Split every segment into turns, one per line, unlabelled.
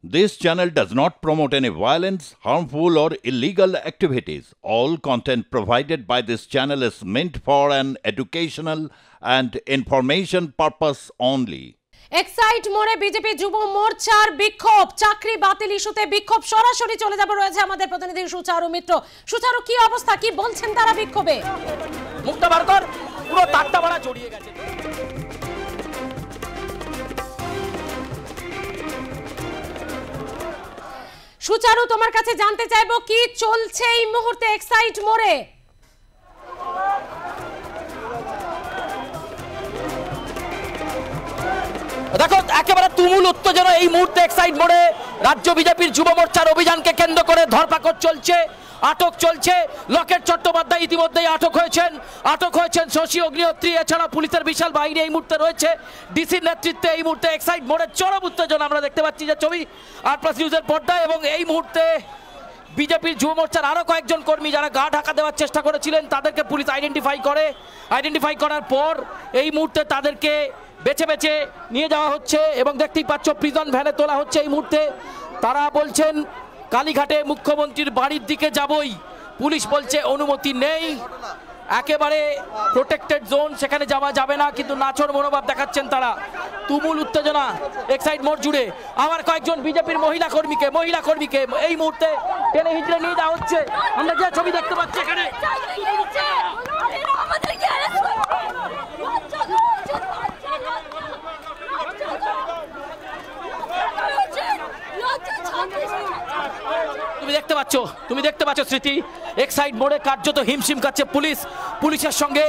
This channel does not promote any violence, harmful, or illegal activities. All content provided by this channel is meant for an educational and information purpose only.
Excite মোড়ে BJP যুব মোর্চার বিক্ষোভ, চাকরি বাতিল ইস্যুতে বিক্ষোভ। সরাসরি চলে যাব, রয়েছে আমাদের প্রতিনিধি সুচারু মিত্র। সুচারু, কি অবস্থা, কি বলছেন তারা বিক্ষোভে?
মুক্তা বারকর, পুরো তাকটা বাড়া জড়িয়ে গেছে।
সুচারু, তোমার কাছে জানতে চাইবো কি চলছে এই মুহূর্তে এক্সাইট মোড়ে?
দেখো, একেবারে তুমুল উত্তেজনা এই মুহূর্তে এক্সাইট মোড়ে। রাজ্য বিজেপির যুব মোর্চার অভিযানকে কেন্দ্র করে ধরপাকড় চলছে, আটক চলছে। লকেট চট্টোপাধ্যায় ইতিমধ্যেই আটক হয়েছেন শশী অগ্নিহোত্রী। এছাড়া পুলিশের বিশাল বাহিনী এই মুহূর্তে রয়েছে। ডিসির নেতৃত্বে এই মুহূর্তে এক্সাইট মোড়ে চরম উত্তেজনা আমরা দেখতে পাচ্ছি, যে ছবি আর+ নিউজের পর্দায়। এবং এই মুহূর্তে বিজেপির যুব মোর্চার আরো কয়েকজন কর্মী যারা গা ঢাকা দেওয়ার চেষ্টা করেছিলেন, তাদেরকে পুলিশ আইডেন্টিফাই করার পর এই মুহূর্তে তাদেরকে বেছে বেছে নিয়ে যাওয়া হচ্ছে। এবং দেখতেই পাচ্ছ, প্রিজন ভ্যানে তোলা হচ্ছে এই মুহূর্তে। তারা বলছেন কালীঘাটে মুখ্যমন্ত্রীর বাড়ির দিকে যাবই, পুলিশ বলছে অনুমতি নেই, একেবারে প্রোটেক্টেড জোন, সেখানে যাওয়া যাবে না। কিন্তু নাছর মনোভাব দেখাচ্ছেন তারা। তুমুল উত্তেজনা এক্সাইট মোড় জুড়ে। আবার কয়েকজন বিজেপির মহিলা কর্মীকে এই মুহূর্তে টেনে হিচড়ে নিয়ে যাওয়া হচ্ছে। আমরা যে ছবি দেখতে পাচ্ছি এখানে, তুমি দেখতে পাচ্ছ স্মৃতি, এক্সাইট মোড়ে কার্যত হিমশিম খাচ্ছে পুলিশের সঙ্গে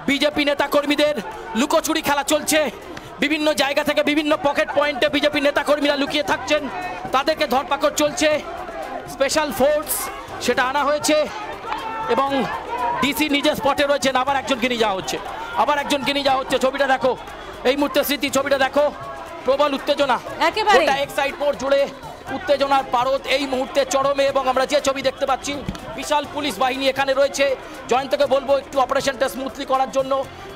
বিজেপি নেতা কর্মীদের লুকোচুরি খেলা চলছে। বিভিন্ন জায়গা থেকে বিভিন্ন পকেট পয়েন্টে বিজেপি নেতা কর্মীরা লুকিয়ে থাকছেন, তাদেরকে ধরপাকড় চলছে। স্পেশাল ফোর্স সেটা আনা হয়েছে এবং ডিসি নিজে স্পটে রয়েছেন। আবার একজনকে নিয়ে যাওয়া হচ্ছে। ছবিটা দেখো এই মুহূর্তে, স্মৃতি ছবিটা দেখো। প্রবল উত্তেজনা একেবারে এক্সাইট মোড় জুড়ে, উত্তেজনার পারদ এই মুহূর্তে চরমে। এবং আমরা যে ছবি দেখতে পাচ্ছি, বিশাল পুলিশ বাহিনী এখানে রয়েছে। জয়ন্তকে বলবো একটু অপারেশনটা স্মুথলি করার জন্য।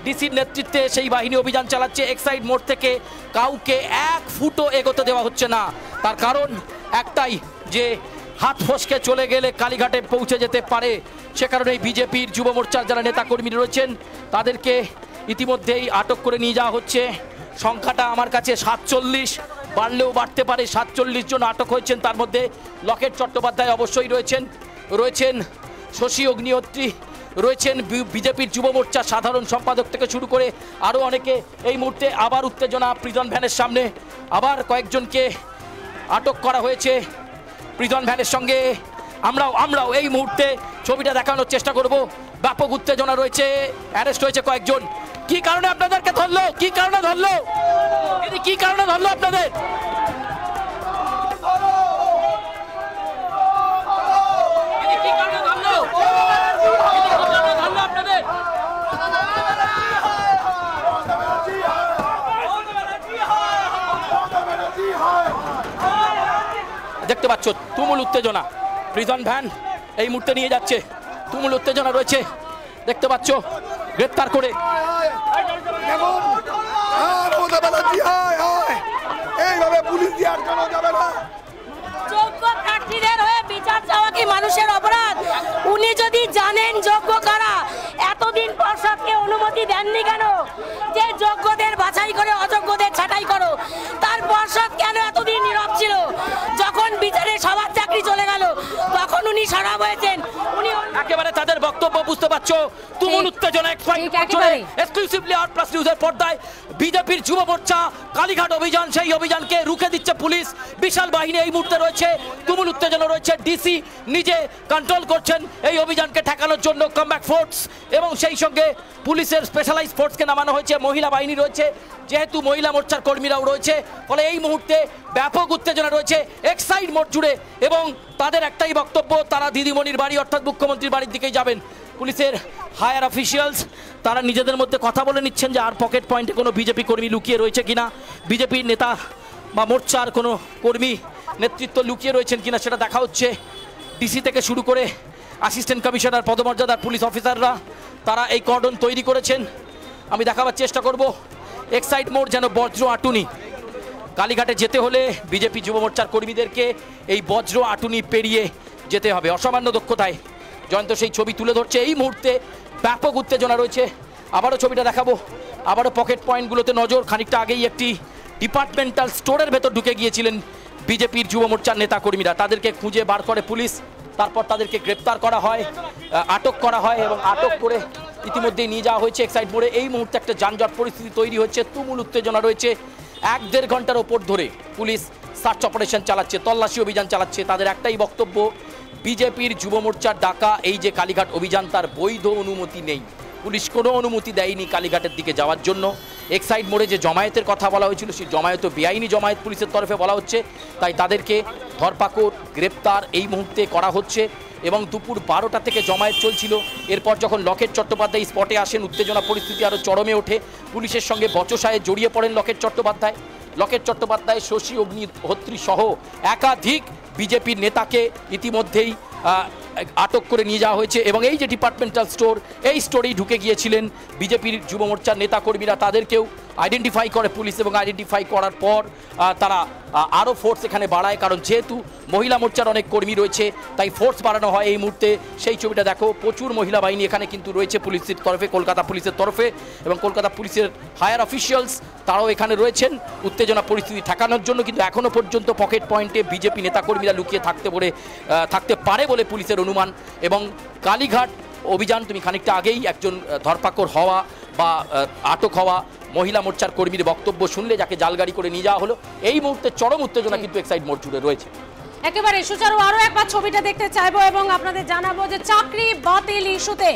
ডিসির নেতৃত্বে সেই বাহিনী অভিযান চালাচ্ছে। এক্সাইট মোড় থেকে কাউকে এক ফুটও এগোতে দেওয়া হচ্ছে না। তার কারণ একটাই, যে হাত ফসকে চলে গেলে কালীঘাটে পৌঁছে যেতে পারে। সে কারণে বিজেপির যুব মোর্চার যারা নেতাকর্মী রয়েছেন, তাদেরকে ইতিমধ্যেই আটক করে নিয়ে যাওয়া হচ্ছে। সংখ্যাটা আমার কাছে 47, বাড়লেও বাড়তে পারে। 47 জন আটক হয়েছেন। তার মধ্যে লকেট চট্টোপাধ্যায় অবশ্যই রয়েছেন শশী অগ্নিহোত্রী রয়েছেন, বিজেপির যুব মোর্চার সাধারণ সম্পাদক থেকে শুরু করে আরও অনেকে। এই মুহূর্তে আবার উত্তেজনা প্রিজন ভ্যানের সামনে, আবার কয়েকজনকে আটক করা হয়েছে প্রিজন ভ্যানের সঙ্গে। আমরাও এই মুহূর্তে ছবিটা দেখানোর চেষ্টা করব। ব্যাপক উত্তেজনা রয়েছে, অ্যারেস্ট হয়েছে কয়েকজন। কি কারণে আপনাদেরকে ধরলো? কি কারণে ধরলো আপনাদের? দেখতে পাচ্ছ তুমুল উত্তেজনা, প্রিজন ভ্যান এই মুহূর্তে নিয়ে যাচ্ছে। তুমুল উত্তেজনা রয়েছে, দেখতে পাচ্ছ। গ্রেপ্তার করে
এইভাবে পুলিশ দিয়ে আটকানো যাবে না।
যোগ্য প্রার্থীদের হয়ে বিচার চাওয়া কি মানুষের অপরাধ? উনি যদি জানেন যোগ্য কারা, এতদিন পর্ষদকে অনুমতি দেননি কেন যে যোগ্যদের বাছাই করে অযোগ্যদের ছাঁটাই করো? তার পর্ষদ কেন এতদিন নীরব ছিল? যখন বিচারে সবার চাকরি চলে গেল, তখন উনি সরব হয়েছেন। উনি
একেবারে তাদের বক্তব্য বুঝতে পারছো। তুমুল উত্তেজনা এক্সক্লুসিভলি আর+ নিউজের পর্দায়। বিজেপির যুব মোর্চা কালীঘাট অভিযান, সেই অভিযানকে রুখে দিচ্ছে পুলিশ। বিশাল বাহিনী এই মুহূর্তে রয়েছে, তুমুল উত্তেজনা রয়েছে। ডিসি নিজে কন্ট্রোল করছেন এই অভিযানকে ঠেকানোর জন্য কমব্যাক ফোর্স, এবং সেই সঙ্গে পুলিশের স্পেশালাইজ ফোর্সকে নামানো হয়েছে। মহিলা বাহিনী রয়েছে, যেহেতু মহিলা মোর্চার কর্মীরাও রয়েছে, ফলে এই মুহূর্তে ব্যাপক উত্তেজনা রয়েছে এক্সাইট মোড় জুড়ে। এবং তাদের একটাই বক্তব্য, তারা দিদিমণির বাড়ি অর্থাৎ মুখ্যমন্ত্রীর বাড়ির দিকেই যাবেন। পুলিশের হায়ার অফিসিয়ালস তারা নিজেদের মধ্যে কথা বলে নিচ্ছেন যে আর পকেট পয়েন্টে কোনো বিজেপি কর্মী লুকিয়ে রয়েছে কিনা, বিজেপির নেতা বা মোর্চার কোনো কর্মী নেতৃত্ব লুকিয়ে রয়েছেন কিনা সেটা দেখা হচ্ছে। ডিসি থেকে শুরু করে অ্যাসিস্ট্যান্ট কমিশনার পদমর্যাদার পুলিশ অফিসাররা তারা এই কর্ডন তৈরি করেছেন। আমি দেখাবার চেষ্টা করব এক্সাইট মোড় যেন বজ্র আটুনি, কালীঘাটে যেতে হলে বিজেপি যুব মোর্চার কর্মীদেরকে এই বজ্র আটুনি পেরিয়ে যেতে হবে। অসামান্য দক্ষতায় জয়ন্ত সেই ছবি তুলে ধরছে। এই মুহূর্তে ব্যাপক উত্তেজনা রয়েছে। আবারও ছবিটা দেখাবো, আবারও পকেট পয়েন্টগুলোতে নজর। খানিকটা আগেই একটি ডিপার্টমেন্টাল স্টোরের ভেতর ঢুকে গিয়েছিলেন বিজেপির যুব মোর্চার নেতাকর্মীরা। তাদেরকে খুঁজে বার করে পুলিশ, তারপর তাদেরকে গ্রেপ্তার করা হয়, আটক করা হয় এবং আটক করে ইতিমধ্যেই নিয়ে যাওয়া হয়েছে এক্সাইড মোড়ে। এই মুহূর্তে একটা যানজট পরিস্থিতি তৈরি হচ্ছে, তুমুল উত্তেজনা রয়েছে। 1-1.5 ঘন্টার ওপর ধরে পুলিশ সার্চ অপারেশন চালাচ্ছে, তল্লাশি অভিযান চালাচ্ছে। তাদের একটাই বক্তব্য, বিজেপির যুব মোর্চার ডাকা এই যে কালীঘাট অভিযান, তার বৈধ অনুমতি নেই। পুলিশ কোনো অনুমতি দেয়নি কালীঘাটের দিকে যাওয়ার জন্য। এক্সাইড মোড়ে যে জমায়েতের কথা বলা হয়েছিল, সেই জমায়েত বেআইনি জমায়েত পুলিশের তরফে বলা হচ্ছে। তাই তাদেরকে ধরপাকড়, গ্রেপ্তার এই মুহূর্তে করা হচ্ছে। এবং দুপুর 12টা থেকে জমায়েত চলছিল। এরপর যখন লকেট চট্টোপাধ্যায় স্পটে আসেন, উত্তেজনা পরিস্থিতি আরও চরমে ওঠে। পুলিশের সঙ্গে বচসায় জড়িয়ে পড়েন লকেট চট্টোপাধ্যায়, শশী অগ্নিহোত্রী সহ একাধিক বিজেপির নেতাকে ইতিমধ্যেই আটক করে নিয়ে যাওয়া হয়েছে। এবং এই যে ডিপার্টমেন্টাল স্টোর, এই স্টোরেই ঢুকে গিয়েছিলেন বিজেপির যুব মোর্চার নেতাকর্মীরা। তাদেরকেও আইডেন্টিফাই করে পুলিশ এবং আইডেন্টিফাই করার পর তারা আরও ফোর্স এখানে বাড়ায়। কারণ যেহেতু মহিলা মোর্চার অনেক কর্মী রয়েছে, তাই ফোর্স বাড়ানো হয় এই মুহূর্তে। সেই ছবিটা দেখো, প্রচুর মহিলা বাহিনী এখানে কিন্তু রয়েছে পুলিশের তরফে, কলকাতা পুলিশের তরফে। এবং কলকাতা পুলিশের হায়ার অফিসিয়ালস তারাও এখানে রয়েছেন উত্তেজনা পরিস্থিতি ঠেকানোর জন্য। কিন্তু এখনও পর্যন্ত পকেট পয়েন্টে বিজেপি নেতাকর্মীরা লুকিয়ে থাকতে পারে বলে পুলিশের অনুমান। এবং কালীঘাট অভিযান, তুমি খানিকটা আগেই একজন ধরপাকড় হওয়া বা আটক হওয়া মহিলা মোর্চার কর্মীর বক্তব্য শুনলে, যাকে জালগাড়ি করে নিয়ে যাওয়া হলো। এই মুহূর্তে চরম উত্তেজনা কিন্তু এক্সাইড মোড় জুড়ে রয়েছে।
একেবারে সুচারু, আরো একবার ছবিটা দেখতে চাইবো এবং আপনাদের জানাবো যে চাকরি বাতিল ইস্যুতে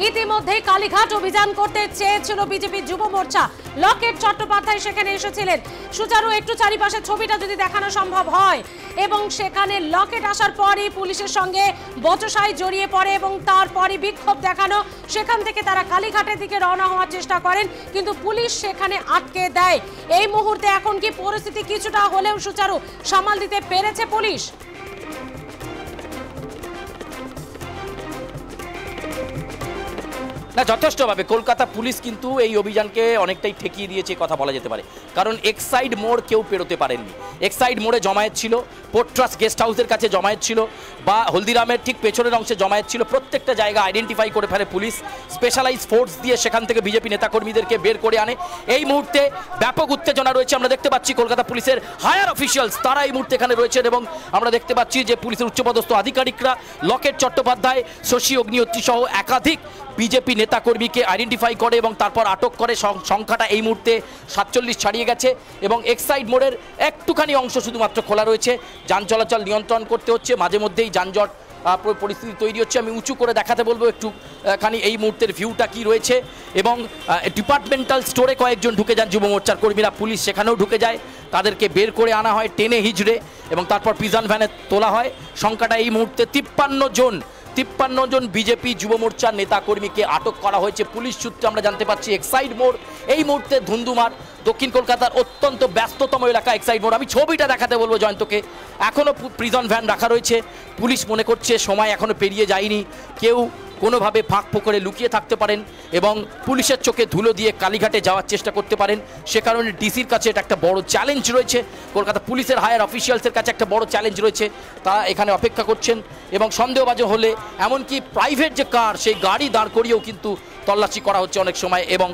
ইতিমধ্যেই কালীঘাট অভিযান করতে চেয়েছিল বিজেপি যুব মোর্চা। লকেট চট্টোপাধ্যায় সেখানে এসেছিলেন। সুচারু, একটু চারিপাশে ছবিটা যদি দেখানো সম্ভব হয়। এবং সেখানে লকেট আসার পরই পুলিশের সঙ্গে বচসায় জড়িয়ে পড়ে এবং তারপরই বিক্ষোভ দেখানো। সেখান থেকে তারা কালীঘাটের দিকে রওনা হওয়ার চেষ্টা করেন, কিন্তু পুলিশ সেখানে আটকে দেয়। এই মুহূর্তে এখন কি পরিস্থিতি কিছুটা হলেও সুচারু সামাল দিতে পেরেছে পুলিশ?
না, যথেষ্টভাবে কলকাতা পুলিশ কিন্তু এই অভিযানকে অনেকটাই ঠেকিয়ে দিয়েছে কথা বলা যেতে পারে। কারণ এক্সাইড মোড় কেউ পেরোতে পারেননি। এক্সাইড মোড়ে জমায়েত ছিল, পোর্ট ট্রাস্ট গেস্ট হাউসের কাছে জমায়েত ছিল, বা হলদিরামের ঠিক পেছনের অংশে জমায়েত ছিল। প্রত্যেকটা জায়গা আইডেন্টিফাই করে ফেলে পুলিশ, স্পেশালাইজ ফোর্স দিয়ে সেখান থেকে বিজেপি নেতাকর্মীদেরকে বের করে আনে। এই মুহূর্তে ব্যাপক উত্তেজনা রয়েছে। আমরা দেখতে পাচ্ছি কলকাতা পুলিশের হায়ার অফিসিয়ালস তারা এই মুহূর্তে এখানে রয়েছেন। এবং আমরা দেখতে পাচ্ছি যে পুলিশের উচ্চপদস্থ আধিকারিকরা লকেট চট্টোপাধ্যায়, শশী অগ্নিহোত্রী সহ একাধিক বিজেপি নেতাকর্মীকে আইডেন্টিফাই করে এবং তারপর আটক করে। সংখ্যাটা এই মুহূর্তে 47 ছাড়িয়ে গেছে। এবং এক্সাইড মোড়ের একটুখানি অংশ শুধুমাত্র খোলা রয়েছে। যান চলাচল নিয়ন্ত্রণ করতে হচ্ছে, মাঝে মধ্যেই যানজট পরিস্থিতি তৈরি হচ্ছে। আমি উঁচু করে দেখাতে বলবো একটুখানি এই মুহূর্তের ভিউটা কি রয়েছে। এবং ডিপার্টমেন্টাল স্টোরে কয়েকজন ঢুকে যান যুব মোর্চার কর্মীরা, পুলিশ সেখানেও ঢুকে যায়। তাদেরকে বের করে আনা হয় টেনে হিজড়ে এবং তারপর প্রিজন ভ্যানে তোলা হয়। সংখ্যাটা এই মুহূর্তে 53 জন বিজেপি যুব মোর্চার নেতাকর্মীকে আটক করা হয়েছে পুলিশ সূত্রে আমরা জানতে পাচ্ছি। এক্সাইড মোড় এই মুহূর্তে ধুন্ধুমার, দক্ষিণ কলকাতার অত্যন্ত ব্যস্ততম এলাকা এক্সাইড মোড়। আমি ছবিটা দেখাতে বলবো জয়ন্তকে। এখনও প্রিজন ভ্যান রাখা রয়েছে। পুলিশ মনে করছে সময় এখনও পেরিয়ে যায়নি, কেউ কোনোভাবে ফাঁক ফোকরে লুকিয়ে থাকতে পারেন এবং পুলিশের চোখে ধুলো দিয়ে কালীঘাটে যাওয়ার চেষ্টা করতে পারেন। সে কারণে ডিসির কাছে এটা একটা বড় চ্যালেঞ্জ রয়েছে, কলকাতা পুলিশের হায়ার অফিসিয়ালসের কাছে একটা বড় চ্যালেঞ্জ রয়েছে। তারা এখানে অপেক্ষা করছেন এবং সন্দেহভাজন হলে এমনকি প্রাইভেট যে কার, সেই গাড়ি দাঁড় করিয়েও কিন্তু তল্লাশি করা হচ্ছে অনেক সময়। এবং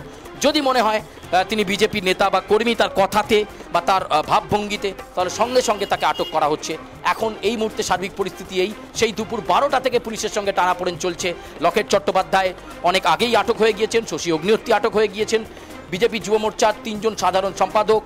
যদি মনে হয় তিনি বিজেপি নেতা বা কর্মী তার কথাতে বা তার ভাবভঙ্গিতে, তাহলে সঙ্গে সঙ্গে তাকে আটক করা হচ্ছে। এখন এই মুহূর্তে সার্বিক পরিস্থিতি সেই দুপুর 12টা থেকে পুলিশের সঙ্গে টানাপোড়েন চলছে। লকেট চট্টোপাধ্যায় অনেক আগেই আটক হয়ে গিয়েছেন, শশী অগ্নিহোত্রী আটক হয়ে গিয়েছেন, বিজেপি যুব মোর্চার 3 জন সাধারণ সম্পাদক,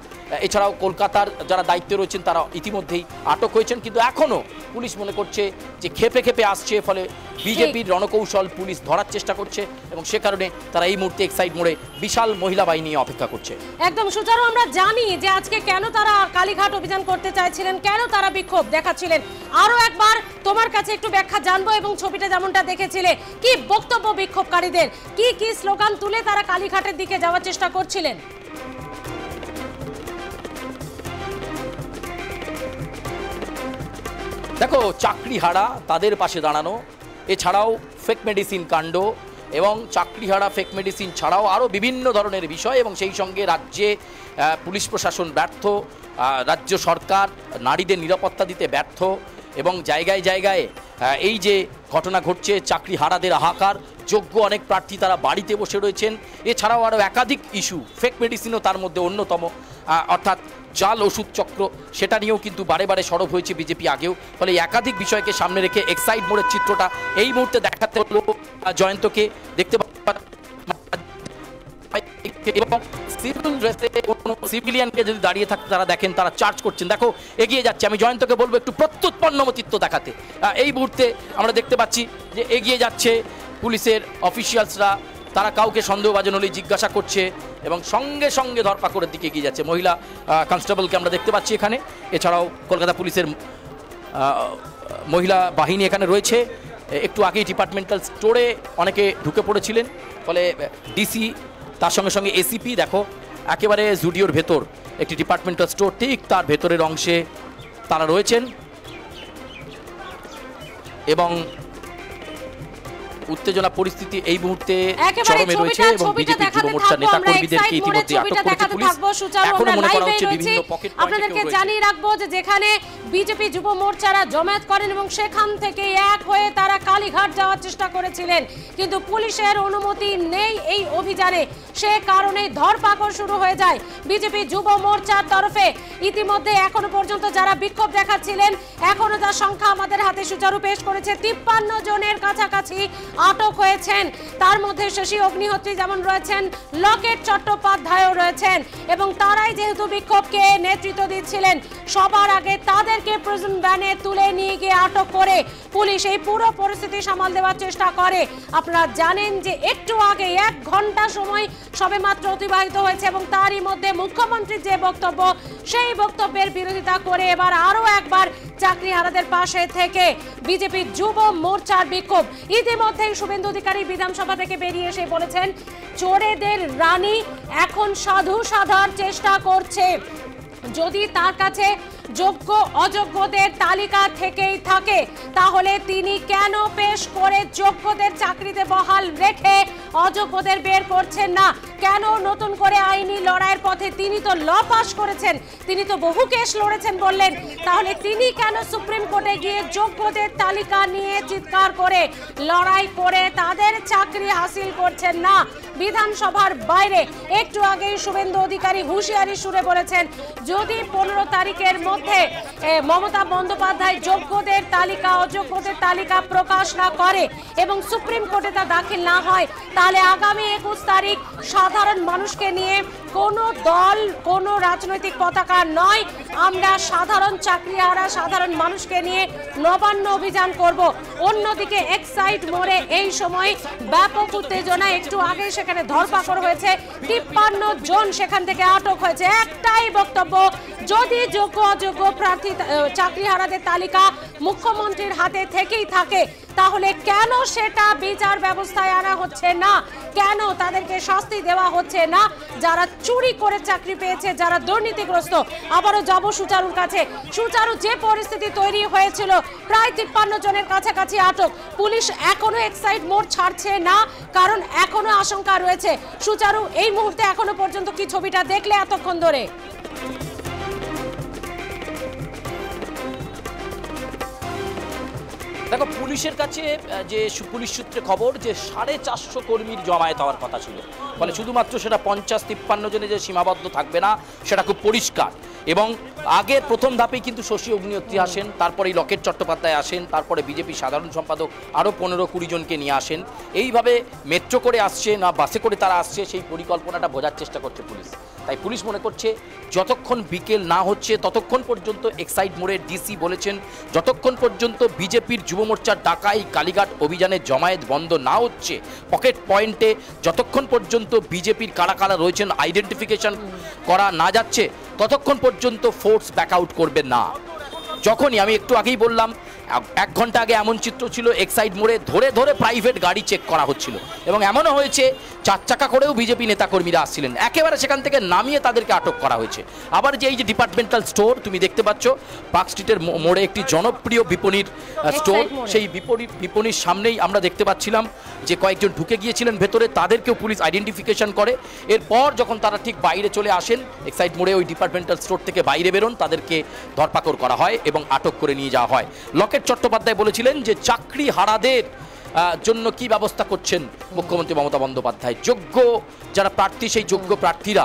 এছাড়াও কলকাতার যারা দায়িত্বে রয়েছেন তারা ইতিমধ্যেই আটক হয়েছেন। কিন্তু এখনও পুলিশ মনে করছে যে খেপে আসছে, ফলে বিজেপির রণকৌশল পুলিশ ধরার চেষ্টা করছে এবং সে কারণে তারা এই মুহূর্তে এক্সাইড মোড়ে বিশাল মহিলা বাহিনী অপেক্ষা করছে।
একদম সুচারু, আমরা জানি যে আজকে কেন তারা কালীঘাট অভিযান করতে চাইছিলেন, কেন তারা বিক্ষোভ দেখাচ্ছিলেন। আরো একবার তোমার কাছে একটু ব্যাখ্যা জানবো এবং ছবিটা যেমনটা দেখেছিলে, কি বক্তব্য বিক্ষোভকারীদের, কি স্লোগান তুলে তারা কালীঘাটের দিকে যাওয়ার চেষ্টা করছিলেন?
দেখো, চাকরিহারা তাদের পাশে দাঁড়ানো, এছাড়াও ফেক মেডিসিন কাণ্ড এবং চাকরিহারা ফেক মেডিসিন ছাড়াও আরও বিভিন্ন ধরনের বিষয় এবং সেই সঙ্গে রাজ্যে পুলিশ প্রশাসন ব্যর্থ, রাজ্য সরকার নারীদের নিরাপত্তা দিতে ব্যর্থ এবং জায়গায় জায়গায় এই যে ঘটনা ঘটছে চাকরি হারাদের হাহাকার, যোগ্য অনেক প্রার্থী তারা বাড়িতে বসে রয়েছেন, এছাড়াও আরও একাধিক ইস্যু, ফেক মেডিসিনও তার মধ্যে অন্যতম, অর্থাৎ জাল ওষুধ চক্র, সেটা নিয়েও কিন্তু বারে বারে সরব হয়েছে বিজেপি আগেও। ফলে একাধিক বিষয়কে সামনে রেখে এক্সাইড মোড়ের চিত্রটা এই মুহূর্তে দেখাতে হলো জয়ন্তকে। দেখতে এবং সিভিল ড্রেসে কোনো সিভিলিয়ানকে যদি দাঁড়িয়ে থাকতে তারা দেখেন, তারা চার্জ করছেন। দেখো এগিয়ে যাচ্ছে, আমি জয়ন্তকে বলবো একটু প্রত্যুৎপন্নমতিত্ব দেখাতে। এই মুহূর্তে আমরা দেখতে পাচ্ছি যে এগিয়ে যাচ্ছে পুলিশের অফিসিয়ালসরা, তারা কাউকে সন্দেহভাজন হলেই জিজ্ঞাসা করছে এবং সঙ্গে সঙ্গে ধরপাকড়ের দিকে এগিয়ে যাচ্ছে। মহিলা কনস্টেবলকে আমরা দেখতে পাচ্ছি এখানে, এছাড়াও কলকাতা পুলিশের মহিলা বাহিনী এখানে রয়েছে। একটু আগেই ডিপার্টমেন্টাল স্টোরে অনেকে ঢুকে পড়েছিলেন, ফলে ডিসি তার সঙ্গে সঙ্গে এসিপি, দেখো একেবারে জুডিওর ভেতর একটি ডিপার্টমেন্টাল স্টোর, ঠিক তার ভেতরের অংশে তারা রয়েছেন এবং উত্তেজনা পরিস্থিতি এই মুহূর্তে চরমে রয়েছে এবং বিজেপি যুব মোর্চার নেতাকর্মীদেরকে ইতিমধ্যে আটক করেছে পুলিশ। এখনো মনে করা হচ্ছে বিভিন্ন পকেট
আপনাদেরকে জানিয়ে রাখবো যে যেখানে বিজেপি যুব মোর্চারা জমায়েত করেন এবং সেখান থেকে এক হয়ে তারা কালীঘাট যাওয়ার চেষ্টা করেছিলেন, কিন্তু পুলিশের অনুমতি নেই এই অভিযানে, সে কারণে ধরপাকড় শুরু হয়ে যায় বিজেপি যুব মোর্চার তরফে। ইতিমধ্যে এখনো পর্যন্ত যারা বিক্ষোভ দেখাচ্ছিলেন, এখনো তার সংখ্যা আমাদের হাতে সুচারু পেশ করেছে 53 জনের কাছাকাছি আটক হয়েছেন। তার মধ্যে শশী অগ্নিহোত্রী যেমন রয়েছেন, লকেট চট্টোপাধ্যায়ও রয়েছেন এবং তারাই যেহেতু বিক্ষোভকে নেতৃত্ব দিচ্ছিলেন, সবার আগে তাদেরকে প্রিজন ভ্যানে তুলে নিয়ে গিয়ে আটক করে পুলিশ এই পুরো পরিস্থিতি সামাল দেওয়ার চেষ্টা করে। আপনারা জানেন যে একটু আগে 1 ঘন্টা সময় সবেমাত্র অতিবাহিত হয়েছে এবং তারই মধ্যে মুখ্যমন্ত্রীর যে বক্তব্য, সেই বক্তব্যের বিরোধিতা করে এবার আরো একবার চাকরিহারাদের পাশে থেকে বিজেপি যুব মোর্চার বিক্ষোভ। ইতিমধ্যে শুভেন্দু অধিকারী বিধানসভা থেকে বেরিয়ে এসে বলেছেন, চোরেদের রানী এখন সাধু সাধার চেষ্টা করছে, যদি তার কাছে যোগ্য অযোগ্যদের তালিকা থেকেই থাকে তাহলে তিনি কেন পেশ করে যোগ্যদের চাকরিতে বহাল রেখে অযোগ্যদের বের করছেন না? কেন নতুন করে আইনি লড়াইয়ের পথে, তিনি তো ল পাস করেছেন, তিনি তো বহু কেস লড়েছেন বললেন, তাহলে তিনি কেন সুপ্রিম কোর্টে গিয়ে যোগ্যদের তালিকা নিয়ে চিৎকার করে লড়াই করে তাদের চাকরি হাসিল করছেন না? বিধানসভার বাইরে একটু আগেই শুভেন্দু অধিকারী হুঁশিয়ারি সুরে বলেছেন, যদি 15 তারিখের মধ্যে মমতা বন্দ্যোপাধ্যায় যোগ্যদের তালিকা অযোগ্যদের তালিকা প্রকাশ না করে এবং সুপ্রিম কোর্টে তা দাখিল না হয়, তাহলে আগামী 21 তারিখ সাধারণ মানুষকে নিয়ে কোনো দল, কোনো রাজনৈতিক পতাকা নয়, আমরা সাধারণ চাকরিহারা সাধারণ মানুষকে নিয়ে নবান্ন অভিযান করব। অন্যদিকে এক্সাইড মোড়ে এই সময় ব্যাপক উত্তেজনা, একটু আগে সেখানে ধরপাকড় হয়েছে, 53 জন সেখান থেকে আটক হয়েছে। একটাই বক্তব্য, যদি যোগ্য অযোগ্য প্রার্থী চাকরিহারাদের তালিকা মুখ্যমন্ত্রীর হাতে থেকেই থাকে তাহলে কেন সেটা বিচার ব্যবস্থায় আনা হচ্ছে না? কেন তাদেরকে শাস্তি দেওয়া হচ্ছে না যারা চুরি করে চাকরি পেয়েছে, যারা দুর্নীতিগ্রস্ত? আবারও যাব সুচারুর কাছে। সুচারু, যে পরিস্থিতি তৈরি হয়েছিল, প্রায় 53 জনের কাছাকাছি আটক, পুলিশ এখনো এক্সাইড মোড় ছাড়ছে না, কারণ এখনো আশঙ্কা রয়েছে। সুচারু, এই মুহূর্তে এখনো পর্যন্ত কি ছবিটা দেখলে এতক্ষণ ধরে?
দেখো, পুলিশের কাছে যে পুলিশ সূত্রে খবর যে 450 কর্মীর জমায়েত হওয়ার কথা ছিল, ফলে শুধুমাত্র সেটা 50-53 জনে যে সীমাবদ্ধ থাকবে না সেটা খুব পরিষ্কার। এবং আগের প্রথম ধাপেই কিন্তু শশী অগ্নিহোত্রী আসেন, তারপরেই লকেট চট্টোপাধ্যায় আসেন, তারপরে বিজেপি সাধারণ সম্পাদক আরও 15-20 জনকে নিয়ে আসেন। এইভাবে মেট্রো করে আসছে না বাসে করে তারা আসছে, সেই পরিকল্পনাটা বোঝার চেষ্টা করছে পুলিশ। তাই পুলিশ মনে করছে যতক্ষণ বিকেল না হচ্ছে ততক্ষণ পর্যন্ত এক্সাইড মোড়ের ডিসি বলেছেন, যতক্ষণ পর্যন্ত বিজেপির যুব মোর্চার ডাকাই কালীঘাট অভিযানে জমায়েত বন্ধ না হচ্ছে, পকেট পয়েন্টে যতক্ষণ পর্যন্ত বিজেপির কারা কারা রয়েছেন আইডেন্টিফিকেশন করা না যাচ্ছে, ততক্ষণ পর্যন্ত ফোর্স ব্যাক আউট করবে না। যখনই, আমি একটু আগেই বললাম এক ঘন্টা আগে এমন চিত্র ছিল এক্সাইড মোড়ে ধরে ধরে প্রাইভেট গাড়ি চেক করা হচ্ছিল এবং এমনও হয়েছে 4 চাকা করেও বিজেপি নেতাকর্মীরা আসছিলেন, একেবারে সেখান থেকে নামিয়ে তাদেরকে আটক করা হয়েছে। আবার যে এই যে ডিপার্টমেন্টাল স্টোর তুমি দেখতে পাচ্ছ পার্ক স্ট্রিটের মোড়ে একটি জনপ্রিয় বিপণীর স্টোর, সেই বিপণীর সামনেই আমরা দেখতে পাচ্ছিলাম যে কয়েকজন ঢুকে গিয়েছিলেন ভেতরে, তাদেরকেও পুলিশ আইডেন্টিফিকেশন করে। এরপর যখন তারা ঠিক বাইরে চলে আসেন এক্সাইড মোড়ে ওই ডিপার্টমেন্টাল স্টোর থেকে বাইরে বেরোন, তাদেরকে ধরপাকড় করা হয় এবং আটক করে নিয়ে যাওয়া হয়। লকেট চট্টোপাধ্যায় বলেছিলেন যে চাকরি হারাদের জন্য কি ব্যবস্থা করছেন মুখ্যমন্ত্রী মমতা বন্দ্যোপাধ্যায়, যোগ্য যারা প্রার্থী সেই যোগ্য প্রার্থীরা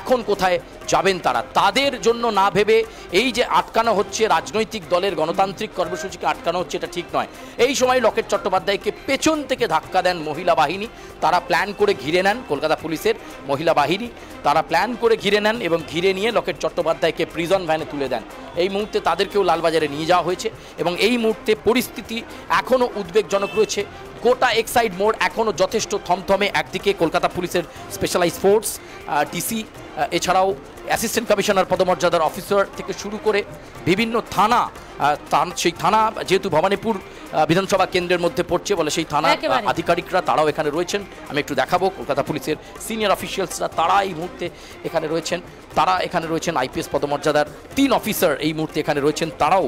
এখন কোথায় যাবেন তারা, তাদের জন্য না ভেবে এই যে আটকানো হচ্ছে রাজনৈতিক দলের গণতান্ত্রিক কর্মসূচিকে আটকানো হচ্ছে, এটা ঠিক নয়। এই সময় লকেট চট্টোপাধ্যায়কে পেছন থেকে ধাক্কা দেন মহিলা বাহিনী, তারা প্ল্যান করে ঘিরে নেন, কলকাতা পুলিশের মহিলা বাহিনী তারা প্ল্যান করে ঘিরে নেন এবং ঘিরে নিয়ে লকেট চট্টোপাধ্যায়কে প্রিজন ভ্যানে তুলে দেন। এই মুহূর্তে তাদেরকেও লালবাজারে নিয়ে যাওয়া হয়েছে এবং এই মুহূর্তে পরিস্থিতি এখনও উদ্বেগজনক রয়েছে। গোটা এক্সাইড মোড় এখনও যথেষ্ট থমথমে, একদিকে কলকাতা পুলিশের স্পেশালাইজ ফোর্স ডিসি এছাড়াও অ্যাসিস্ট্যান্ট কমিশনার পদমর্যাদার অফিসার থেকে শুরু করে বিভিন্ন থানা, সেই থানা যেহেতু ভবানীপুর বিধানসভা কেন্দ্রের মধ্যে পড়ছে বলে সেই থানা আধিকারিকরা তারাও এখানে রয়েছেন। আমি একটু দেখাবো কলকাতা পুলিশের সিনিয়র অফিসিয়ালসরা তারা এই মুহূর্তে এখানে রয়েছেন, আইপিএস পদমর্যাদার 3 অফিসার এই মুহূর্তে এখানে রয়েছেন, তারাও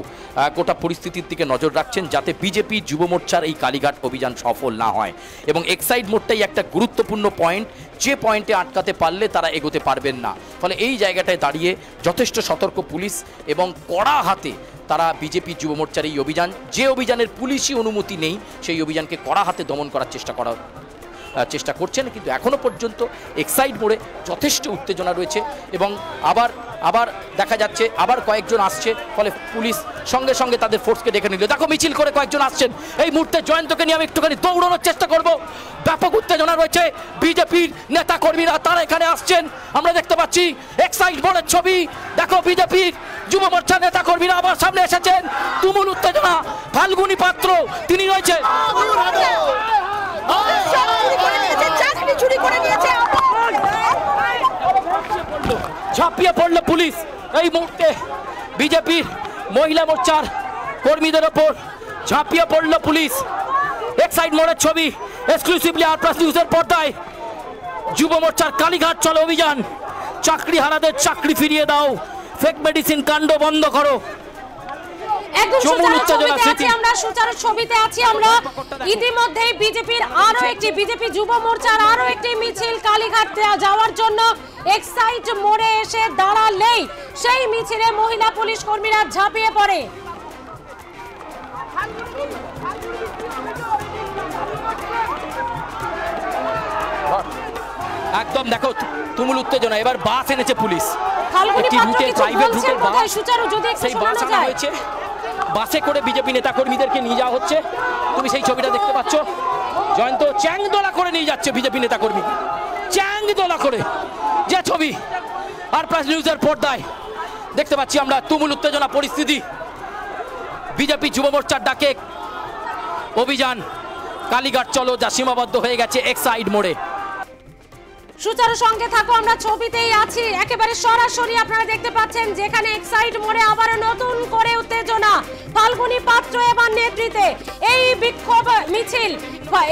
গোটা পরিস্থিতির দিকে নজর রাখছেন যাতে বিজেপি যুব মোর্চার এই কালীঘাট অভিযান সফল না হয়। এবং এক্সাইড মোড়টাই একটা গুরুত্বপূর্ণ পয়েন্ট, যে পয়েন্টে আটকাতে পারলে তারা এগোতে পারবেন না। ফলে এই জায়গাটায় দাঁড়িয়ে যথেষ্ট সতর্ক পুলিশ এবং কড়া হাতে তারা বিজেপি যুব মোর্চার এই অভিযান, যে অভিযানের পুলিশি অনুমতি নেই সেই অভিযানকে কড়া হাতে দমন করার চেষ্টা করছেন। কিন্তু এখনো পর্যন্ত এক্সাইড মোড়ে যথেষ্ট উত্তেজনা রয়েছে এবং আবার দেখা যাচ্ছে আবার কয়েকজন আসছে, ফলে পুলিশ সঙ্গে সঙ্গে তাদের ফোর্সকে ডেকে নিল। দেখো মিছিল করে কয়েকজন আসছেন, এই মুহূর্তে জয়ন্তকে নিয়ে আমি একটুখানি দৌড়ানোর চেষ্টা করব। ব্যাপক উত্তেজনা রয়েছে, বিজেপির নেতা কর্মীরা তারা এখানে আসছেন, আমরা দেখতে পাচ্ছি এক্সাইড মোড়ের ছবি। দেখো বিজেপির যুব মোর্চার নেতা কর্মীরা আবার সামনে এসেছেন, তুমুল উত্তেজনা। ফাল্গুনী পাত্র তিনি রয়েছেন, ঝাঁপিয়ে পড়লো পুলিশ এই মুহূর্তে বিজেপির মহিলা মোর্চার কর্মীদের ওপর ঝাঁপিয়ে পড়লো পুলিশ। এক্সাইড মোড়ের ছবি এক্সক্লুসিভলি আর প্লাস নিউজের পর্দায়। যুব মোর্চার কালীঘাট চলো অভিযান, চাকরি হারাদের চাকরি ফিরিয়ে দাও, ফেক মেডিসিন কাণ্ড বন্ধ করো।
ইতিমধ্যেই বিজেপি যুব মোর্চার আরো একটি মিছিল কালীঘাট যাওয়ার জন্য এক্সাইড মোড়ে এসে দাঁড়ালেই সেই মিছিলে মহিলা পুলিশ কর্মীরা ঝাঁপিয়ে পড়ে।
একদম দেখো তুমুল উত্তেজনা। এবার বাস এনেছে পুলিশ, বাসে করে বিজেপি নেতা কর্মীদেরকে নিয়ে যাওয়া হচ্ছে। তুমি সেই ছবিটা দেখতে পাচ্ছ, জয়ন্ত চ্যাংদোলা করে নিয়ে যাচ্ছে বিজেপি নেতা কর্মী, চ্যাংদোলা করে যে ছবি আর প্লাস নিউজের পর্দায় দেখতে পাচ্ছি আমরা। তুমুল উত্তেজনা পরিস্থিতি, বিজেপি যুব মোর্চার ডাকে অভিযান কালীঘাট চলো যা সীমাবদ্ধ হয়ে গেছে এক্সাইড মোড়ে।
সুচারু সঙ্গে থাকো, আমরা ছবিতেই আছি, একেবারে সরাসরি আপনারা দেখতে পাচ্ছেন যেখানে এক্সাইড মোড়ে আবার নতুন করে উত্তেজনা। ফাল্গুনী পাত্র এবার নেতৃত্বে এই বিক্ষোভ মিছিল,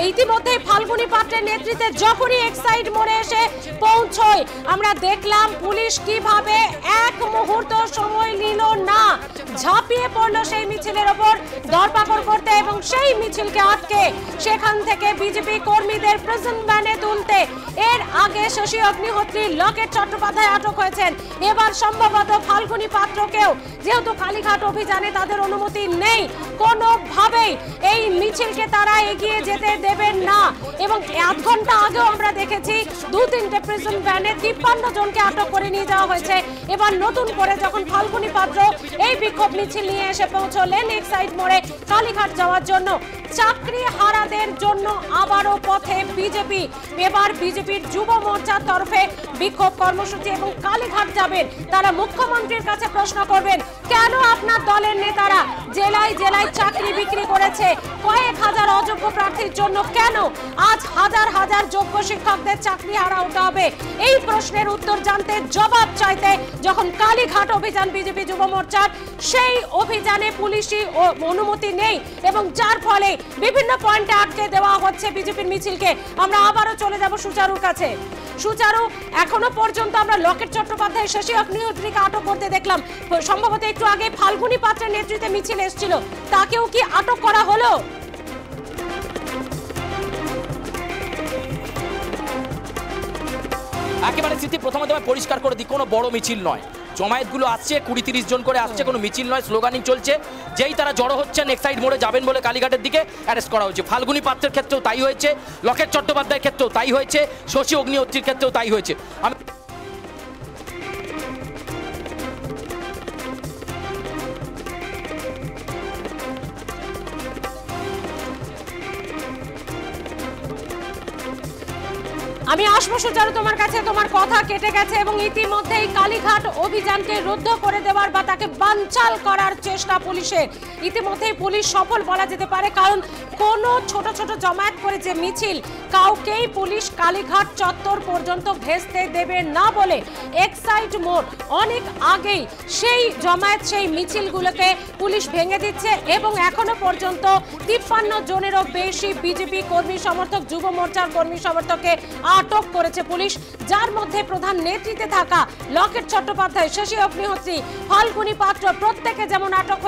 ইতিমধ্যে ফাল্গুনী পাত্রের নেতৃত্বে যখনই এক্সাইড মোড়ে এসে পৌঁছয় আমরা দেখলাম পুলিশ কিভাবে এক মুহূর্ত সময় নিল না, ঝাঁপিয়ে পড়লো সেই মিছিলের ওপর ধরপাকড় করতে এবং সেই মিছিলকে আটকে সেখান থেকে বিজেপি কর্মীদের প্রিজন ভ্যানে তুলতে। এর আগে শশী অগ্নিহোত্রী, লকেট চট্টোপাধ্যায় আটক হয়েছেন, এবার সম্ভবত ফাল্গুনী পাত্রকেও, যেহেতু কালীঘাট অভিযানে তাদের অনুমতি নেই, কোনোভাবেই এই মিছিলকে তারা এগিয়ে যেতে দেবেন না। এবং 1 ঘন্টা আগেও আমরা দেখেছি 2-3টে প্রিজন ভ্যানে 53 জনকে আটক করে নিয়ে যাওয়া হয়েছে। এবার নতুন করে যখন ফাল্গুনী পাত্র এই বিক্ষোভ মিছিল নিয়ে এসে পৌঁছলেন এক্সাইড মোড়ে কালীঘাট যাওয়ার জন্য, চাকরি হারাদের জন্য আবারও পথে বিজেপি। এবার বিজেপির যুব মোর্চার তরফে বিক্ষোভ কর্মসূচি এবং কালীঘাট যাবেন, তারা মুখ্যমন্ত্রীর কাছে প্রশ্ন করবেন কেন আপনার দলের নেতারা জেলায় জেলায় চাকরি বিক্রি করে চলেছে কয়েক হাজার অযোগ্য প্রার্থীর জন্য। কেন আজ হাজার হাজার যোগ্য শিক্ষকদের চাকরি হারা হতে হবে? এই প্রশ্নের উত্তর জানতে, জবাব চাইতে যখন কালীঘাট অভিযান বিজেপি যুব মোর্চার, সেই অভিযানে পুলিশি অনুমতি নেই এবং যার ফলে বিভিন্ন পয়েন্টে আটকে দেওয়া হচ্ছে বিজেপির মিছিলকে। আমরা আবারও চলে যাব সুচারুর কাছে। সুচারু, এখনো পর্যন্ত আমরা লকেট চট্টোপাধ্যায়, শশী অগ্নিহোত্রীকে আটক করতে দেখলাম। সম্ভবত একটু আগে ফাল্গুনী পাত্রের নেতৃত্বে মিছিল এসেছিল, তাকেও কি আটক করা হলো?
একেবারে স্মৃতি, প্রথমে তোমায় পরিষ্কার করে দিই, কোনো বড় মিছিল নয়। জমায়েতগুলো আসছে, 20-30 জন করে আসছে, কোনো মিছিল নয়, স্লোগানিং চলছে। যেই তারা জড়ো হচ্ছেন এক্সাইড মোড়ে যাবেন বলে কালীঘাটের দিকে, অ্যারেস্ট করা হয়েছে। ফাল্গুনী পাত্রের ক্ষেত্রেও তাই হয়েছে, লকেট চট্টোপাধ্যায়ের ক্ষেত্রেও তাই হয়েছে, শশী অগ্নিহোত্রীর ক্ষেত্রেও তাই হয়েছে।
আমি আসবো সুচারু তোমার কাছে, তোমার কথা কেটে গেছে এবং ইতিমধ্যেই কালীঘাট অভিযানকে রুদ্ধ করে দেওয়ার বা তাকে বানচাল করার চেষ্টা পুলিশের। ইতিমধ্যেই পুলিশ সফল বলা যেতে পারে, কারণ কোনো ছোট ছোট জমায়েত করে যে মিছিল, কাউকেই পুলিশ কালীঘাট চত্বর পর্যন্ত ঘেঁষতে দেবে না বলে এক্সাইড মোড় অনেক আগেই সেই জমায়েত, সেই মিছিলগুলোকে পুলিশ ভেঙে দিচ্ছে এবং এখনো পর্যন্ত 53 জনেরও বেশি বিজেপি কর্মী সমর্থক, যুব মোর্চার কর্মী সমর্থককে আটক করেছে পুলিশ, যার মধ্যে প্রধান নেতৃত্বে থাকা লকেট চট্টোপাধ্যায়, শশী অগ্নিহোত্রী, ফাল্গুনী পাত্র প্রত্যেকে যেমন আটক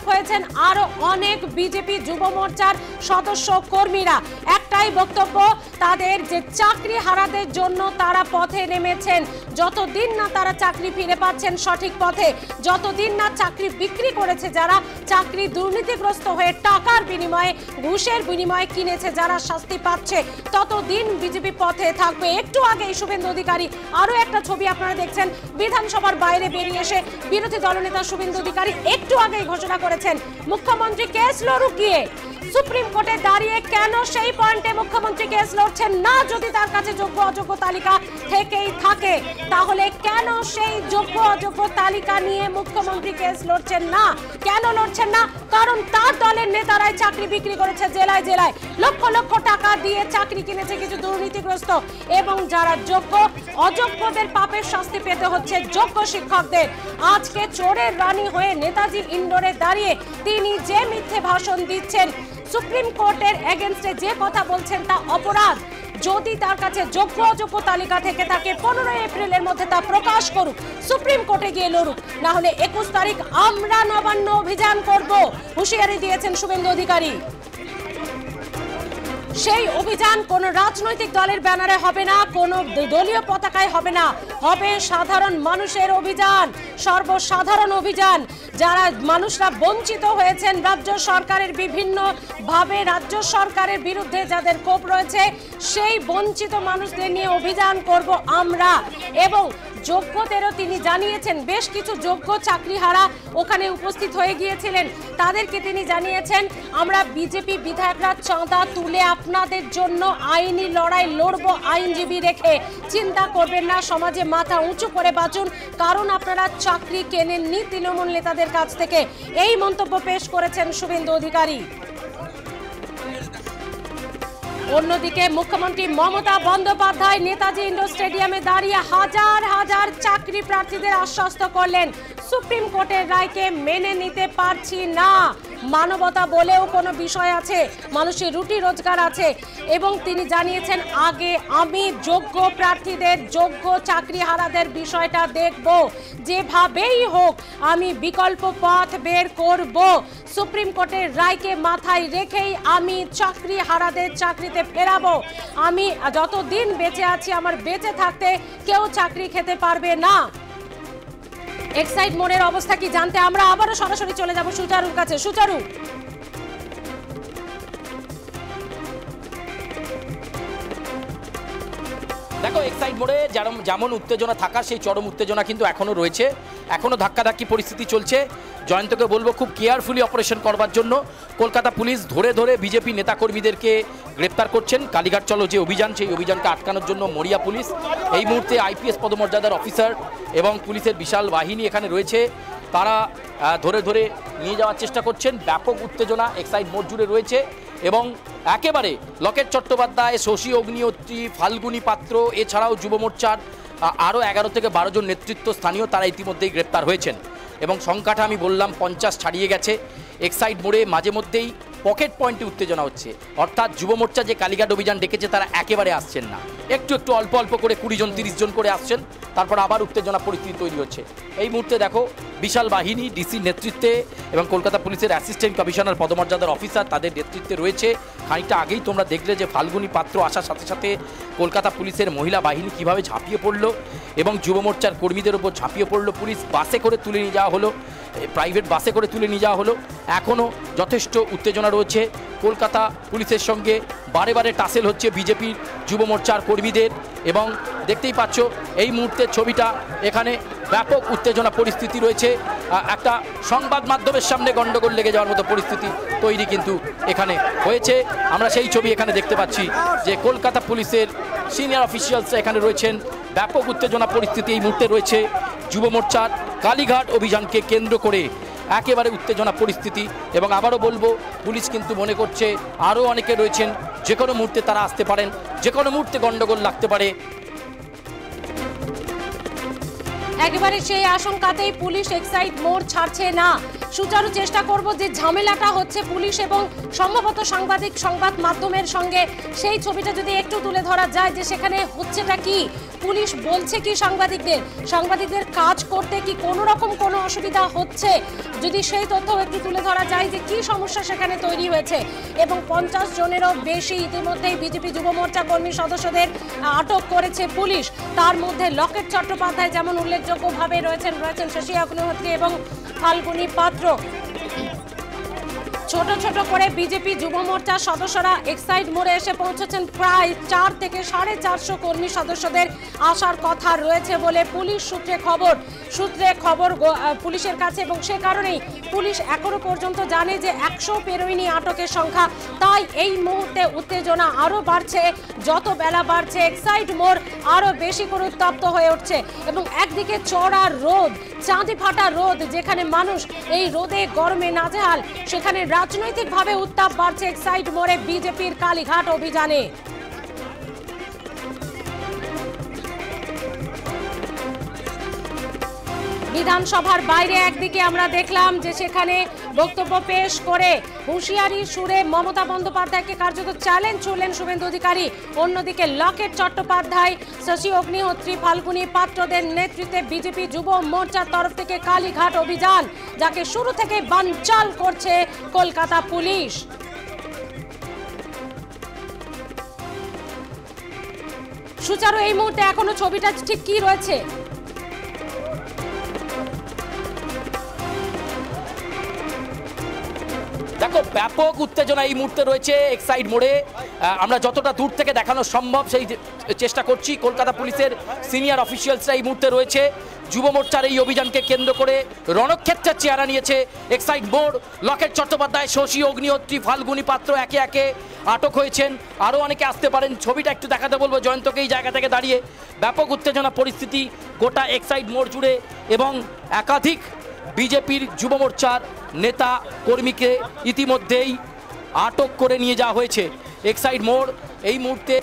হয়েছেন আরো অনেক বিজেপি যুব মোর্চার সদস্য কর্মীরা। একটাই বক্তব্য তাদের যে চাকরি হারাদের জন্য তারা পথে নেমেছেন। যতদিন না তারা চাকরি ফিরে পাচ্ছেন সঠিক পথে, যতদিন না চাকরি বিক্রি করেছে যারা, চাকরি দুর্নীতিগ্রস্ত হয়ে টাকার বিনিময়ে, ঘুষের বিনিময়ে কিনেছে যারা, শাস্তি পাচ্ছে, ততদিন বিজেপি পথে থাকবে। একটু আগে শুভেন্দু অধিকারী, আরো একটা ছবি আপনারা দেখছেন, বিধানসভার বাইরে বেরিয়ে এসে বিরোধী দলনেতা শুভেন্দু অধিকারী একটু আগেই ঘোষণা করেছেন মুখ্যমন্ত্রী কেস লড়ুক গিয়ে। সুপ্রিম কোর্টে দাঁড়িয়ে কেন সেই পয়েন্টে মুখ্যমন্ত্রী কেস লড়ছেন না? যদি তার কাছে যোগ্য অযোগ্য তালিকা থেকেই থাকে, তাহলে কেন সেই যোগ্য অযোগ্য তালিকা নিয়ে মুখ্যমন্ত্রী কেস লড়ছেন না? কেন লড়ছেন না? কারণ তার দলের নেতারাই চাকরি বিক্রি করেছে জেলায় জেলায়, লক্ষ লক্ষ টাকা দিয়ে চাকরি কিনেছে কিছু দুর্নীতিগ্রস্ত, এবং যারা যোগ্য, অযোগ্যদের পাপের শাস্তি পেতে হচ্ছে যোগ্য শিক্ষকদের। আজকে চোরের রানী হয়ে নেতাজি ইন্ডোরে দাঁড়িয়ে তিনি যে মিথ্যে ভাষণ দিচ্ছেন, সুপ্রিম কোর্টের এগেইনস্টে যে কথা বলছেন তা অপরাধ। যদি তার কাছে যোগ্য অযোগ্য তালিকা থেকে থাকে 15 এপ্রিলের মধ্যে তা প্রকাশ করুক, সুপ্রিম কোর্টে গিয়ে লড়ুক, না হলে 21 তারিখ আমরা নবান্ন অভিযান করব, হুঁশিয়ারি দিয়েছেন শুভেন্দু অধিকারী। সেই অভিযান কোন রাজনৈতিক দলের ব্যানারে হবে না, কোন দলীয় পতাকায় হবে না, হবে সাধারণ মানুষের অভিযান, সর্বসাধারণ অভিযান। যারা মানুষরা বঞ্চিত হয়েছেন রাজ্য সরকারের বিভিন্ন ভাবে, রাজ্য সরকারের বিরুদ্ধে যাদের ক্ষোভ রয়েছে, সেই বঞ্চিত মানুষদের নিয়ে অভিযান করব আমরা। এবং যোগ্যদেরও তিনি জানিয়েছেন, বেশ কিছু যোগ্য চাকরিহারা ওখানে উপস্থিত হয়ে গিয়েছিলেন, তাদেরকে তিনি জানিয়েছেন আমরা বিজেপি বিধায়করা চাঁদা তুলে আপনাদের জন্য আইনি লড়াই লড়বো, আইনজীবী রেখে, চিন্তা করবেন না, সমাজে মাথা উঁচু করে বাঁচুন, কারণ আপনারা চাকরি কেনেননি তৃণমূল নেতাদের কাছ থেকে। এই মন্তব্য পেশ করেছেন শুভেন্দু অধিকারী। অন্যদিকে মুখ্যমন্ত্রী মমতা বন্দ্যোপাধ্যায় নেতাজি ইন্ডোর স্টেডিয়ামে দাঁড়িয়ে হাজার হাজার চাকরি প্রার্থীদের আশ্বস্ত করলেন, সুপ্রিম কোর্টের রায়কে মেনে নিতে পারছি না, মানবতা বলেও কোনো বিষয় আছে, মানুষের রুটি রোজগার আছে, এবং তিনি জানিয়েছেন আগে আমি যোগ্য প্রার্থীদের, যোগ্য চাকরিহারাদের বিষয়টা দেখব, যেভাবেই হোক আমি বিকল্প পথ বের করব। সুপ্রিম কোর্টের রায়কে মাথায় রেখেই আমি চাকরিহারাদের চাকরিতে ফেরাবো। আমি যতদিন বেঁচে আছি, আমার বেঁচে থাকতে কেউ চাকরি খেতে পারবে না। এক্সাইড মোড়ের অবস্থা কি জানতে আমরা আবারও সরাসরি চলে যাব সুচারুর কাছে। সুচারু,
দেখো, এক্সাইড মোড়ে যেমন উত্তেজনা থাকা, সেই চরম উত্তেজনা কিন্তু এখনো রয়েছে, এখনো ধাক্কাধাক্কি পরিস্থিতি চলছে। জয়ন্তকে বলবো খুব কেয়ারফুলি অপারেশন করবার জন্য। কলকাতা পুলিশ ধরে ধরে বিজেপি নেতাকর্মীদেরকে গ্রেপ্তার করছেন। কালীঘাট চলো যে অভিযান, সেই অভিযানকে আটকানোর জন্য মরিয়া পুলিশ। এই মুহূর্তে আইপিএস পদমর্যাদার অফিসার এবং পুলিশের বিশাল বাহিনী এখানে রয়েছে। তারা ধরে ধরে নিয়ে যাওয়ার চেষ্টা করছেন। ব্যাপক উত্তেজনা এক্সাইড মোড় জুড়ে রয়েছে এবং একেবারে লকেট চট্টোপাধ্যায়, শশী অগ্নিহোত্রী, ফাল্গুনী পাত্র এছাড়াও যুব মোর্চার আরও 11 থেকে 12 জন নেতৃত্ব স্থানীয় তারা ইতিমধ্যেই গ্রেপ্তার হয়েছেন এবং সংখ্যাটা আমি বললাম 50 ছাড়িয়ে গেছে। এক্সাইড মোড়ে মাঝে মধ্যেই পকেট পয়েন্টে উত্তেজনা হচ্ছে, অর্থাৎ যুব মোর্চা যে কালীঘাট অভিযান ডেকেছে তারা একেবারে আসছেন না, একটু একটু অল্প অল্প করে 20 জন 30 জন করে আসছেন, তারপর আবার উত্তেজনা পরিস্থিতি তৈরি হচ্ছে। এই মুহূর্তে দেখো বিশাল বাহিনী ডিসির নেতৃত্বে এবং কলকাতা পুলিশের অ্যাসিস্ট্যান্ট কমিশনার পদমর্যাদার অফিসার তাদের নেতৃত্বে রয়েছে। খানিকটা আগেই তোমরা দেখলে যে ফাল্গুনী পাত্র আসার সাথে সাথে কলকাতা পুলিশের মহিলা বাহিনী কিভাবে ঝাঁপিয়ে পড়লো এবং যুব মোর্চার কর্মীদের ওপর ঝাঁপিয়ে পড়লো। পুলিশ বাসে করে তুলে নিয়ে যাওয়া হলো, প্রাইভেট বাসে করে তুলে নিয়ে যাওয়া হলো। এখনও যথেষ্ট উত্তেজনা রয়েছে। কলকাতা পুলিশের সঙ্গে বারে বারে টাসেল হচ্ছে বিজেপির যুব মোর্চার কর্মীদের এবং দেখতেই পাচ্ছ এই মুহূর্তের ছবিটা, এখানে ব্যাপক উত্তেজনা পরিস্থিতি রয়েছে। একটা সংবাদ মাধ্যমের সামনে গন্ডগোল লেগে যাওয়ার মতো পরিস্থিতি তৈরি কিন্তু এখানে হয়েছে। আমরা সেই ছবি এখানে দেখতে পাচ্ছি যে কলকাতা পুলিশের সিনিয়র অফিসিয়ালসরা এখানে রয়েছেন। ব্যাপক উত্তেজনা পরিস্থিতি এই মুহূর্তে রয়েছে। যুব মোর্চার কালীঘাট অভিযানকে কেন্দ্র করে একেবারে উত্তেজনা পরিস্থিতি এবং আবারও বলবো পুলিশ কিন্তু মনে করছে আরও অনেকে রয়েছেন, যে কোনো মুহূর্তে তারা আসতে পারেন, যে কোনো মুহূর্তে গন্ডগোল লাগতে পারে।
একেবারে সেই আশঙ্কাতেই পুলিশ এক্সাইড মোড় ছাড়ছে না। সুচারু চেষ্টা করব যে ঝামেলাটা হচ্ছে পুলিশ এবং সম্ভবত সংবাদ মাধ্যমের সঙ্গে সেই ছবিটা যদি একটু তুলে ধরা যায় যে সেখানে হচ্ছেটা কি, পুলিশ বলছে কি সাংবাদিকদের কাজ করতে কি কোনো রকম কোনো অসুবিধা হচ্ছে, যদি সেই তথ্য একটু তুলে ধরা যায় যে কি সমস্যা সেখানে তৈরি হয়েছে। এবং 50 জনেরও বেশি ইতিমধ্যেই বিজেপি যুব মোর্চা কর্মী সদস্যদের আটক করেছে পুলিশ। তার মধ্যে লকেট চট্টোপাধ্যায় যেমন উল্লেখযোগ্যভাবে রয়েছেন শশী অগ্নিহোত্রী এবং ফাল্গুনী পাত্র। ছোট ছোট করে বিজেপি যুব মোর্চার সদস্যরা এক্সাইড মোড়ে এসে পৌঁছেছেন। প্রায় 4 থেকে 450 কর্মী সদস্যদের আসার কথা রয়েছে বলে পুলিশ সূত্রে খবর পুলিশের কাছে এবং সে কারণেই পুলিশ এখনো পর্যন্ত জানে যে 100 পেরোয়নি আটকের সংখ্যা। তাই এই মুহূর্তে উত্তেজনা আরও বাড়ছে, যত বেলা বাড়ছে এক্সাইড মোড় আরও বেশি করে উত্তপ্ত হয়ে উঠছে এবং একদিকে চড়া রোদ, চাঁদি ফাটা রোদ, যেখানে মানুষ এই রোদে গরমে নাজেহাল, সেখানে রাজনৈতিকভাবে উত্তাপ বাড়ছে এক্সাইড মোড়ে বিজেপির কালীঘাট অভিযানে। বিধানসভার বাইরে একদিকে আমরা দেখলাম যে সেখানে বক্তব্য পেশ করে হুঁশিয়ারি সুরে মমতা বন্দ্যোপাধ্যায়কে কার্যত চ্যালেঞ্জ ছুড়লেন শুভেন্দু অধিকারী। অন্যদিকে লকেট চট্টোপাধ্যায়, শশী অগ্নিহোত্রী, ফাল্গুনী পাত্রদের নেতৃত্বে বিজেপি যুব মোর্চার তরফ থেকে কালীঘাট অভিযান, যাকে শুরু থেকে বানচাল করছে কলকাতা পুলিশ। সুচারু, এই মুহূর্তে এখনো ছবিটা ঠিক কি রয়েছে?
দেখো ব্যাপক উত্তেজনা এই মুহূর্তে রয়েছে এক্সাইড মোড়ে। আমরা যতটা দূর থেকে দেখানো সম্ভব সেই চেষ্টা করছি। কলকাতা পুলিশের সিনিয়র অফিসিয়ালসরা এই মুহূর্তে রয়েছে। যুব মোর্চার এই অভিযানকে কেন্দ্র করে রণক্ষেত্রের চেহারা নিয়েছে এক্সাইড মোড়। লকেট চট্টোপাধ্যায়, শশী অগ্নিহোত্রী, ফাল্গুনী পাত্র একে একে আটক হয়েছেন, আরও অনেকে আসতে পারেন। ছবিটা একটু দেখাতে বলবো জয়ন্তকে এই জায়গা থেকে দাঁড়িয়ে। ব্যাপক উত্তেজনা পরিস্থিতি গোটা এক্সাইড মোড় জুড়ে এবং একাধিক বিজেপির যুব মোর্চার নেতা কর্মীকে ইতিমধ্যেই আটক করে নিয়ে যাওয়া হয়েছে এক্সাইড মোড়। এই মুহূর্তে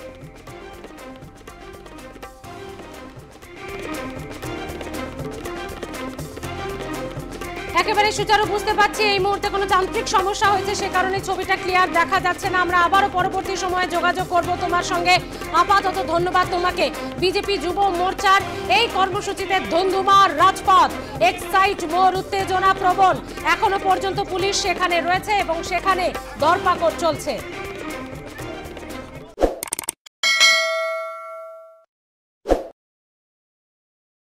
একেবারে সুচারু বুঝতে পারছি এই মুহূর্তে কোনো যান্ত্রিক সমস্যা হয়েছে, সে কারণে ছবিটা ক্লিয়ার দেখা যাচ্ছে না। আমরা আবারও পরবর্তী সময়ে যোগাযোগ করব তোমার সঙ্গে। আপাতত ধন্যবাদ তোমাকে। বিজেপি যুব মোর্চার এই কর্মসূচিতে ধুন্ধুমার রাজপথ, এক্সাইড মোড় উত্তেজনা প্রবল। এখনো পর্যন্ত পুলিশ সেখানে রয়েছে এবং সেখানে দরপাকড় চলছে।